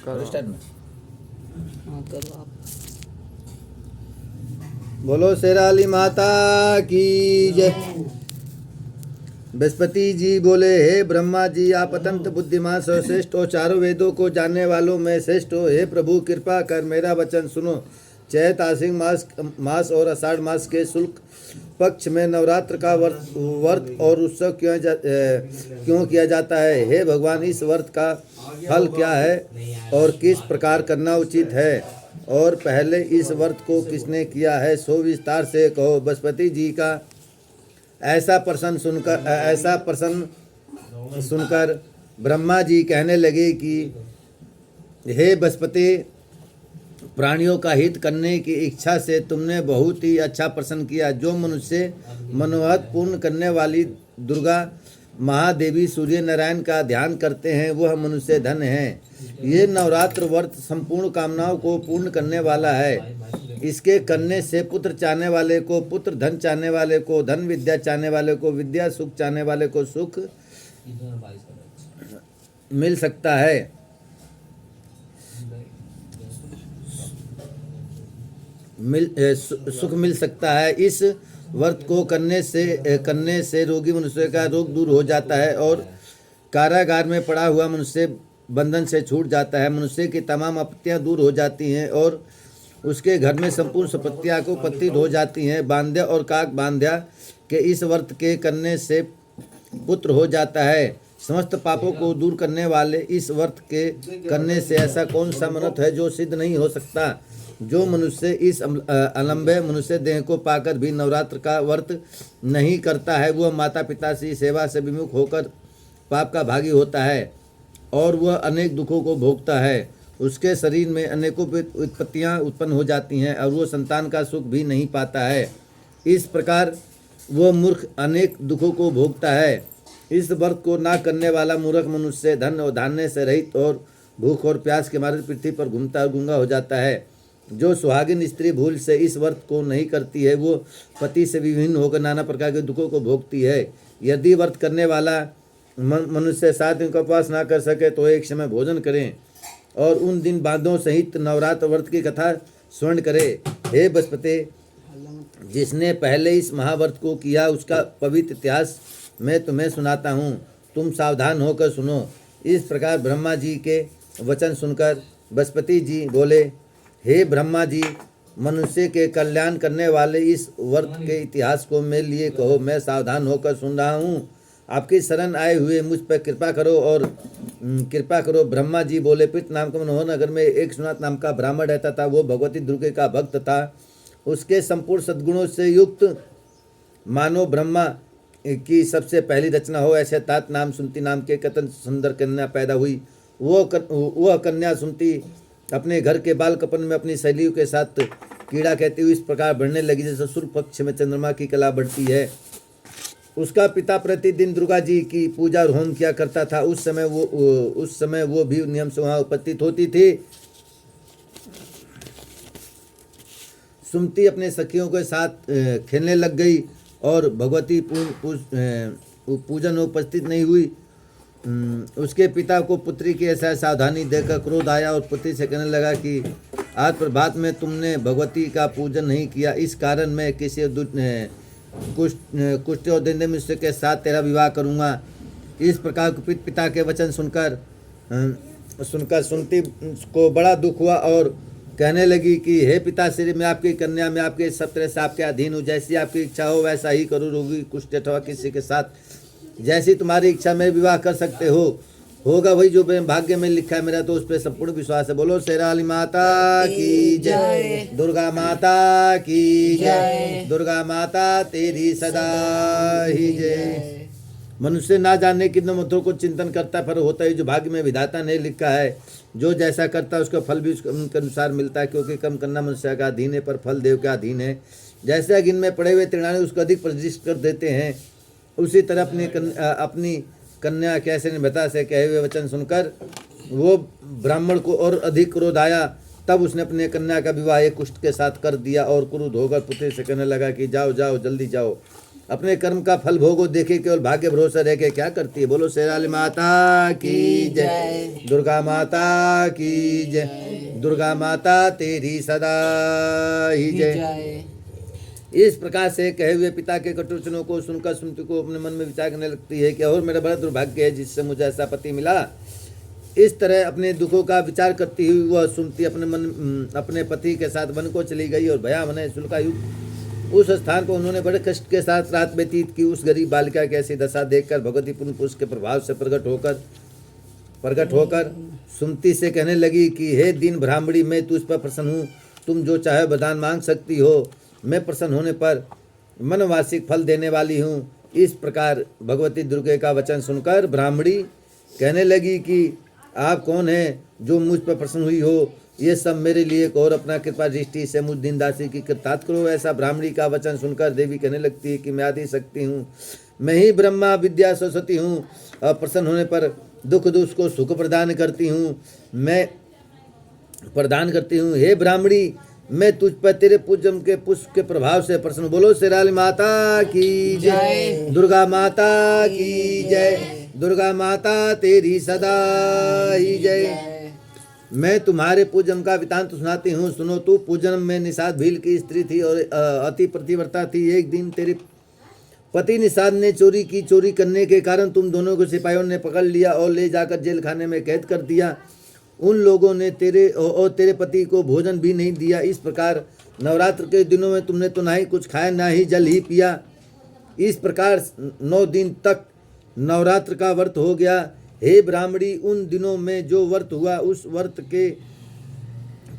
करो स्टार्ट में। हाँ करो आप। बोलो शेराली माता की जय। बृहस्पति जी बोले, हे ब्रह्मा जी, आप अत्यंत बुद्धिमान सर्वश्रेष्ठ और चारों वेदों को जानने वालों में श्रेष्ठ हो। हे प्रभु, कृपा कर मेरा वचन सुनो। चैत आश्विन मास और आषाढ़ मास के शुक्ल पक्ष में नवरात्र का व्रत और उत्सव क्यों किया जाता है? हे भगवान, इस व्रत का फल क्या है और किस प्रकार करना उचित है? और पहले इस व्रत को किसने किया है, सो विस्तार से कहो। बृहस्पति जी का ऐसा प्रश्न सुनकर ब्रह्मा जी कहने लगे कि हे बृहस्पति, प्राणियों का हित करने की इच्छा से तुमने बहुत ही अच्छा प्रश्न किया। जो मनुष्य मनोहत पूर्ण करने वाली दुर्गा महादेवी सूर्य नारायण का ध्यान करते हैं, वह मनुष्य धन है। ये नवरात्र व्रत संपूर्ण कामनाओं को पूर्ण करने वाला है। इसके करने से पुत्र चाहने वाले को पुत्र, धन चाहने वाले को धन, विद्या चाहने वाले को विद्या, सुख चाहने वाले को सुख मिल सकता है। सुख मिल सकता है। इस व्रत को करने से रोगी मनुष्य का रोग दूर हो जाता है और कारागार में पड़ा हुआ मनुष्य बंधन से छूट जाता है। मनुष्य की तमाम आपत्तियां दूर हो जाती हैं और उसके घर में संपूर्ण संपत्तियां को पतित हो जाती हैं। बांध्या और काक बांध्या के इस व्रत के करने से पुत्र हो जाता है। समस्त पापों को दूर करने वाले इस व्रत के करने से ऐसा कौन सा मनोरथ है जो सिद्ध नहीं हो सकता? जो मनुष्य इस अलंबे मनुष्य देह को पाकर भी नवरात्र का व्रत नहीं करता है, वह माता पिता की सेवा से विमुख होकर पाप का भागी होता है और वह अनेक दुखों को भोगता है। उसके शरीर में अनेकों उत्पत्तियां उत्पन्न हो जाती हैं और वह संतान का सुख भी नहीं पाता है। इस प्रकार वह मूर्ख अनेक दुखों को भोगता है। इस व्रत को ना करने वाला मूर्ख मनुष्य धन और धान्य से रहित और भूख और प्यास के मारे पृथ्वी पर घूमता और गूंगा हो जाता है। जो सुहागिन स्त्री भूल से इस व्रत को नहीं करती है, वो पति से विभिन्न होकर नाना प्रकार के दुखों को भोगती है। यदि व्रत करने वाला मनुष्य 7 दिन का उपवास ना कर सके तो एक समय भोजन करें और उन दिन बांधों सहित नवरात्र व्रत की कथा स्मरण करे। हे बृहस्पति, जिसने पहले इस महाव्रत को किया उसका पवित्र इतिहास मैं तुम्हें सुनाता हूँ, तुम सावधान होकर सुनो। इस प्रकार ब्रह्मा जी के वचन सुनकर बृहस्पति जी बोले, हे ब्रह्मा जी, मनुष्य के कल्याण करने वाले इस व्रत के इतिहास को मेरे लिए कहो। मैं सावधान होकर सुन रहा हूँ। आपकी शरण आए हुए मुझ पर कृपा करो और कृपा करो। ब्रह्मा जी बोले, पित नाम के मनोहर नगर में एक सुनात नाम का ब्राह्मण रहता था। वो भगवती दुर्गे का भक्त था। उसके संपूर्ण सद्गुणों से युक्त मानो ब्रह्मा की सबसे पहली रचना हो, ऐसे तात नाम सुनती नाम के कतन सुंदर कन्या पैदा हुई। वह कन्या सुनती अपने घर के बाल कपन में अपनी सहेलियों के साथ कीड़ा कहती हुई इस प्रकार बढ़ने लगी जैसे सूर्य पक्ष में चंद्रमा की कला बढ़ती है। उसका पिता प्रतिदिन दुर्गा जी की पूजा और होम किया करता था। उस समय वो भी नियम से वहाँ उपस्थित होती थी। सुमति अपने सखियों के साथ खेलने लग गई और भगवती पूजन उपस्थित नहीं हुई। उसके पिता को पुत्री की ऐसा सावधानी देकर क्रोध आया और पुत्री से कहने लगा कि आज प्रभात में तुमने भगवती का पूजन नहीं किया, इस कारण मैं किसी कुष्ठ और दंड मिश्र के साथ तेरा विवाह करूँगा। इस प्रकार पिता के वचन सुनकर सुनती को बड़ा दुख हुआ और कहने लगी कि हे पिताश्री, मैं आपकी कन्या, मैं आपके सब तरह से आपके अधीन हूँ। जैसी आपकी इच्छा हो वैसा ही करूँ। रोगी कुष्ठ अथवा किसी के साथ जैसी तुम्हारी इच्छा में विवाह कर सकते हो। होगा वही जो भाग्य में लिखा है। मेरा तो उस पर संपूर्ण विश्वास है। बोलो शेराली माता की जय। दुर्गा माता की जय। दुर्गा माता तेरी सदा ही जय। मनुष्य ना जानने कितने मतों को चिंतन करता है, पर होता है जो भाग्य में विधाता ने लिखा है। जो जैसा करता है उसका फल भी उसके अनुसार मिलता है, क्योंकि कम करना मनुष्य का अधीन है पर फल देव का अधीन है। जैसे अगिन में पड़े हुए तृणाने उसको अधिक प्रतिष्ठित कर देते हैं, उसी तरह अपनी कन्या कैसे ने बता से कहे हुए वचन सुनकर वो ब्राह्मण को और अधिक क्रोध आया। तब उसने अपने कन्या का विवाह एक कुष्ठ के साथ कर दिया और क्रुद्ध होकर पुत्री से कहने लगा कि जाओ जाओ जल्दी जाओ। अपने कर्म का फल भोगो, देखे केवल भाग्य भरोसा रह के क्या करती है। बोलो शेराली माता की जय, दुर्गा माता की जय, दुर्गा माता तेरी सदा ही जय। इस प्रकार से कहे हुए पिता के कटु वचनों को सुनकर सुमति को अपने मन में विचार करने लगती है कि और मेरा बड़ा दुर्भाग्य है जिससे मुझे ऐसा पति मिला। इस तरह अपने दुखों का विचार करती हुई वह सुमति अपने पति के साथ वन को चली गई और भयावह शुल्कायुक्त उस स्थान पर उन्होंने बड़े कष्ट के साथ रात व्यतीत की। उस गरीब बालिका की ऐसी दशा देखकर भगवती पुण्य पुरुष के प्रभाव से प्रकट होकर सुमति से कहने लगी कि हे दीन ब्राह्मणी, मैं तुझ पर प्रसन्न हूँ, तुम जो चाहे वरदान मांग सकती हो, मैं प्रसन्न होने पर मनवासिक फल देने वाली हूँ। इस प्रकार भगवती दुर्गे का वचन सुनकर ब्राह्मणी कहने लगी कि आप कौन हैं जो मुझ पर प्रसन्न हुई हो, ये सब मेरे लिए और अपना कृपा दृष्टि से मुझ दीनदासी की कृतार्थ करो। ऐसा ब्राह्मणी का वचन सुनकर देवी कहने लगती है कि मैं आदि शक्ति हूँ, मैं ही ब्रह्मा विद्या सरस्वती हूँ, और प्रसन्न होने पर दुख को सुख प्रदान करती हूँ, मैं प्रदान करती हूँ। हे ब्राह्मणी, मैं तुझ पर तेरे पूजन के पुष्प के प्रभाव से प्रसन्न। बोलो शेराली माता की जय, दुर्गा माता की जय, दुर्गा माता तेरी सदा ही जय। मैं तुम्हारे पूजन का वृतांत सुनाती हूँ, सुनो। तू पूजन में निषाद भील की स्त्री थी और अति प्रतिव्रता थी। एक दिन तेरे पति निषाद ने चोरी की। चोरी करने के कारण तुम दोनों को सिपाहियों ने पकड़ लिया और ले जाकर जेल खाने में कैद कर दिया। उन लोगों ने तेरे पति को भोजन भी नहीं दिया। इस प्रकार नवरात्र के दिनों में तुमने तो ना ही कुछ खाया ना ही जल ही पिया। इस प्रकार 9 दिन तक नवरात्र का व्रत हो गया। हे ब्राह्मणी, उन दिनों में जो व्रत हुआ उस व्रत के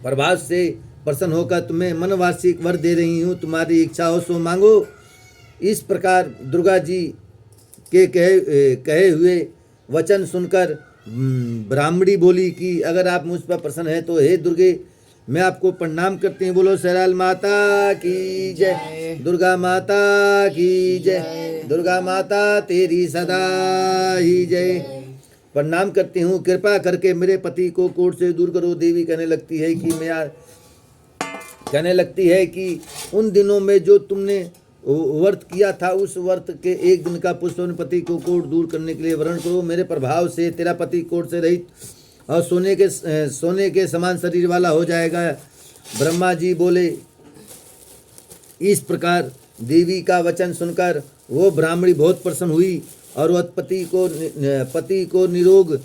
प्रभाव से प्रसन्न होकर तुम्हें मनवार्षिक वर दे रही हूँ, तुम्हारी इच्छा हो सो मांगो। इस प्रकार दुर्गा जी के कहे हुए वचन सुनकर ब्राह्मणी बोली कि अगर आप मुझ पर प्रसन्न हैं तो हे दुर्गे, मैं आपको प्रणाम करती हूँ। बोलो शेराल माता की जय, दुर्गा माता की जय, दुर्गा माता तेरी सदा ही जय। प्रणाम करती हूँ, कृपा करके मेरे पति को कोर्ट से दूर करो। देवी कहने लगती है कि उन दिनों में जो तुमने व्रत किया था उस व्रत के एक दिन का पुष्प पति को कोर्ट दूर करने के लिए वर्ण करो। मेरे प्रभाव से तेरा पति कोर्ट से रहित और सोने के समान शरीर वाला हो जाएगा। ब्रह्मा जी बोले। इस प्रकार देवी का वचन सुनकर वो ब्राह्मणी बहुत प्रसन्न हुई और वह पति को निरोग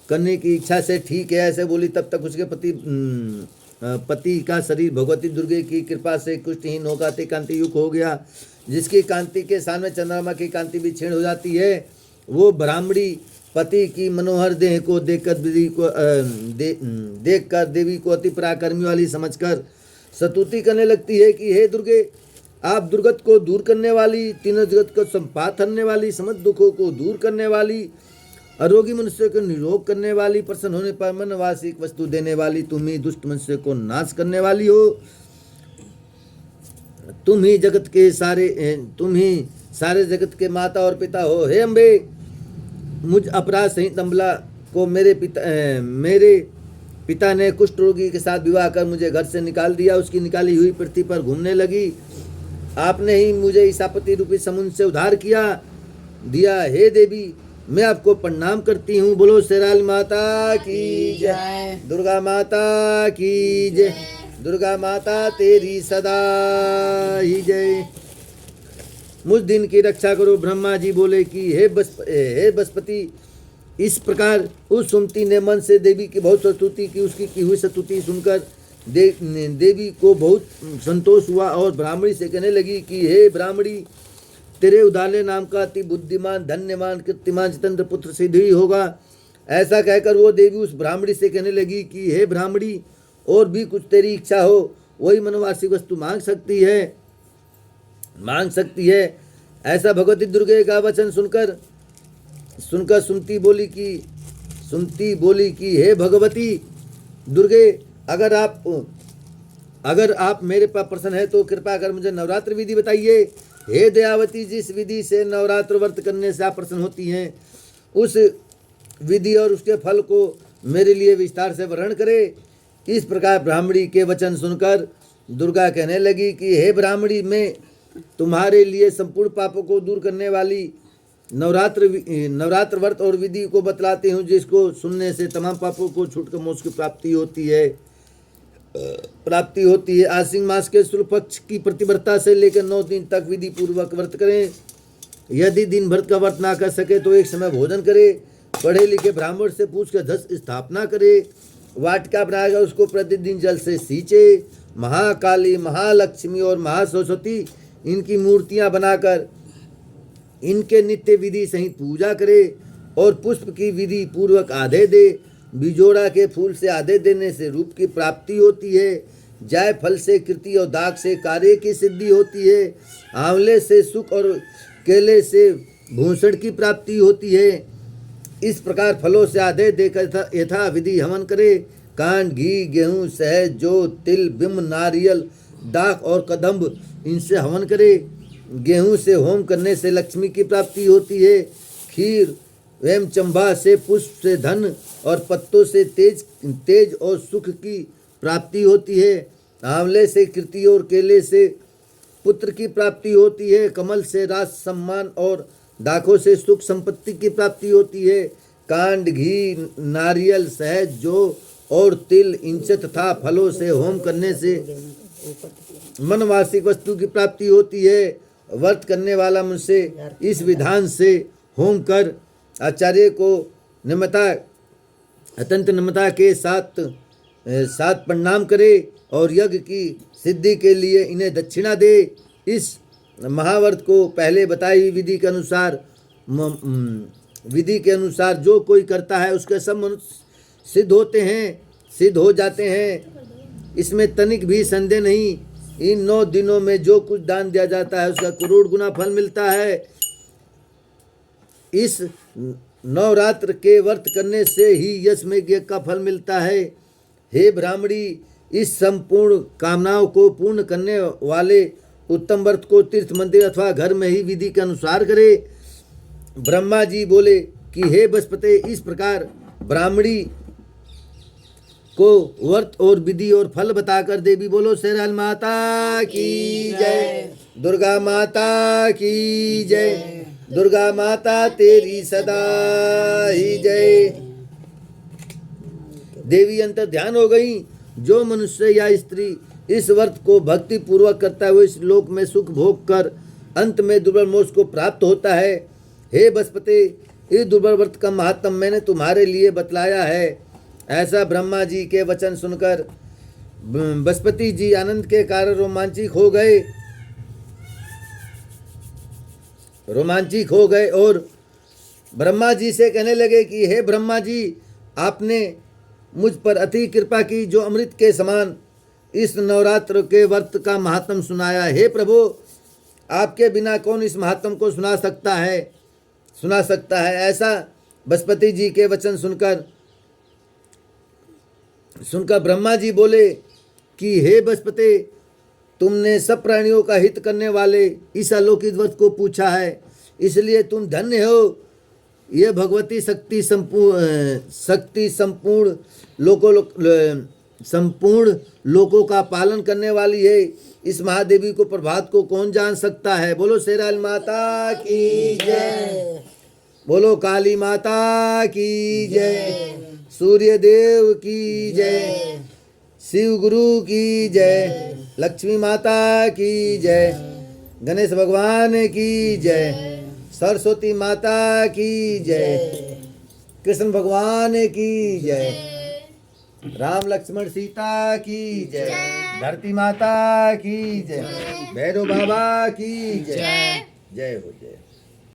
करने की इच्छा से ठीक है ऐसे बोली। तब तक उसके पति का शरीर भगवती दुर्गे की कृपा से कुष्ठहीन होकर अति कांति युक्त हो गया, जिसकी कांति के सामने चंद्रमा की कांति भी क्षीण हो जाती है। वो ब्राह्मणी पति की मनोहर देह को देखकर देवी को अति पराक्रमी वाली समझकर स्तुति करने लगती है कि हे दुर्गे, आप दुर्गत को दूर करने वाली, तीनों जगत को संपात करने वाली, समस्त दुखों को दूर करने वाली, अरोगी मनुष्य को निरोग करने वाली, प्रसन्न होने पर मनवासिक वस्तु देने वाली, तुम ही दुष्ट मनुष्य को नाश करने वाली हो। तुम ही सारे जगत के माता और पिता हो। हे अम्बे, मुझ अपराध सहित अम्बला को मेरे पिता ने कुष्ठ रोगी के साथ विवाह कर मुझे घर से निकाल दिया। उसकी निकाली हुई पृथ्वी पर घूमने लगी। आपने ही मुझे ईसापति रूपी समुद्र से उद्धार दिया। हे देवी, मैं आपको प्रणाम करती हूँ। बोलो शेराल माता की जय, दुर्गा माता की जय, दुर्गा माता तेरी सदा ही जय। मुझ दिन की रक्षा करो। ब्रह्मा जी बोले कि हे बृहस्पति। इस प्रकार उस सुमति ने मन से देवी की बहुत स्तुति की। उसकी की हुई स्तुति सुनकर देवी को बहुत संतोष हुआ और ब्राह्मणी से कहने लगी कि हे ब्राह्मणी, तेरे उदाले नाम का अति बुद्धिमान, धन्यवान, कीर्तिमान जितेंद्र पुत्र सिद्ध ही होगा। ऐसा कहकर वो देवी उस ब्राह्मणी से कहने लगी कि हे ब्राह्मणी, और भी कुछ तेरी इच्छा हो वही मनवासी वस्तु मांग सकती है। ऐसा भगवती दुर्गे का वचन सुनकर सुमति बोली कि हे भगवती दुर्गे, अगर आप मेरे पर प्रसन्न है तो कृपा कर मुझे नवरात्र विधि बताइए। हे दयावती, जिस विधि से नवरात्र व्रत करने से आप प्रसन्न होती हैं उस विधि और उसके फल को मेरे लिए विस्तार से वर्णन करे। इस प्रकार ब्राह्मणी के वचन सुनकर दुर्गा कहने लगी कि हे ब्राह्मणी, मैं तुम्हारे लिए संपूर्ण पापों को दूर करने वाली नवरात्र व्रत और विधि को बतलाते हूँ, जिसको सुनने से तमाम पापों को छूटकर मोक्ष की प्राप्ति होती है। आश्विन मास के शुक्ल पक्ष की प्रतिव्रता से लेकर 9 दिन तक विधि पूर्वक व्रत करें। यदि दिन भर का व्रत ना कर सके तो एक समय भोजन करे। पढ़े लिखे ब्राह्मण से पूछकर धस स्थापना करे। वाटिका बनाएगा उसको प्रतिदिन जल से सींचे। महाकाली, महालक्ष्मी और महासरस्वती इनकी मूर्तियां बनाकर इनके नित्य विधि सहित पूजा करे और पुष्प की विधि पूर्वक आधे दे। बिजोड़ा के फूल से आधे देने से रूप की प्राप्ति होती है। जायफल से कृति और दाग से कार्य की सिद्धि होती है। आंवले से सुख और केले से भूषण की प्राप्ति होती है। इस प्रकार फलों से आधे देकर यथा विधि हवन करे। कांड, घी, गेहूँ, शहद, जौ, तिल, बिम्ब, नारियल, दाख और कदम्ब इनसे हवन करे। गेहूँ से होम करने से लक्ष्मी की प्राप्ति होती है। खीर एवं चंबा से पुष्प से धन और पत्तों से तेज और सुख की प्राप्ति होती है। आंवले से कीर्ति और केले से पुत्र की प्राप्ति होती है। कमल से राज सम्मान और दाखों से सुख संपत्ति की प्राप्ति होती है। कांड, घी, नारियल, शहद, जौ और तिल इनसे तथा फलों से होम करने से मनवासिक वस्तु की प्राप्ति होती है। व्रत करने वाला मुझसे इस विधान से होम कर आचार्य को अत्यंत नम्रता के साथ प्रणाम करे और यज्ञ की सिद्धि के लिए इन्हें दक्षिणा दे। इस महाव्रत को पहले बताई हुई विधि के अनुसार जो कोई करता है उसके सब मनुष्य सिद्ध हो जाते हैं। इसमें तनिक भी संदेह नहीं। इन 9 दिनों में जो कुछ दान दिया जाता है उसका करोड़ गुना फल मिलता है। इस नवरात्र के व्रत करने से ही यश में यज्ञ का फल मिलता है। हे ब्राह्मणी, इस संपूर्ण कामनाओं को पूर्ण करने वाले उत्तम व्रत को तीर्थ मंदिर अथवा घर में ही विधि के अनुसार करे। ब्रह्मा जी बोले कि हे बृहस्पति, इस प्रकार ब्राह्मणी को व्रत और विधि और फल बताकर देवी बोलो शेराल माता की जय, दुर्गा माता की जय, दुर्गा माता तेरी सदा ही जय। देवी अंतर ध्यान हो गई। जो मनुष्य या स्त्री इस व्रत को भक्ति पूर्वक करता है वो इस लोक में सुख भोग कर अंत में दुर्बल मोक्ष को प्राप्त होता है। हे बृहस्पति, इस दुर्बल व्रत का महात्म मैंने तुम्हारे लिए बतलाया है। ऐसा ब्रह्मा जी के वचन सुनकर बृहस्पति जी आनंद के कारण रोमांचित हो गए और ब्रह्मा जी से कहने लगे कि हे ब्रह्मा जी, आपने मुझ पर अति कृपा की जो अमृत के समान इस नवरात्र के व्रत का महात्म सुनाया। हे प्रभु, आपके बिना कौन इस महात्म को सुना सकता है। ऐसा बृहस्पति जी के वचन सुनकर ब्रह्मा जी बोले कि हे बृहस्पति, तुमने सब प्राणियों का हित करने वाले इस अलौकिक व्रत को पूछा है, इसलिए तुम धन्य हो। यह भगवती शक्ति संपूर्ण लोकों का पालन करने वाली है। इस महादेवी को प्रभात को कौन जान सकता है। बोलो शेराल माता की जय, बोलो काली माता की जय, सूर्य देव की जय, शिव गुरु की जय, लक्ष्मी माता की जय, गणेश भगवान की जय, सरस्वती माता की जय, कृष्ण भगवान की जय, राम लक्ष्मण सीता की जय, धरती माता की जय, भैरव बाबा की जय। जय हो जय।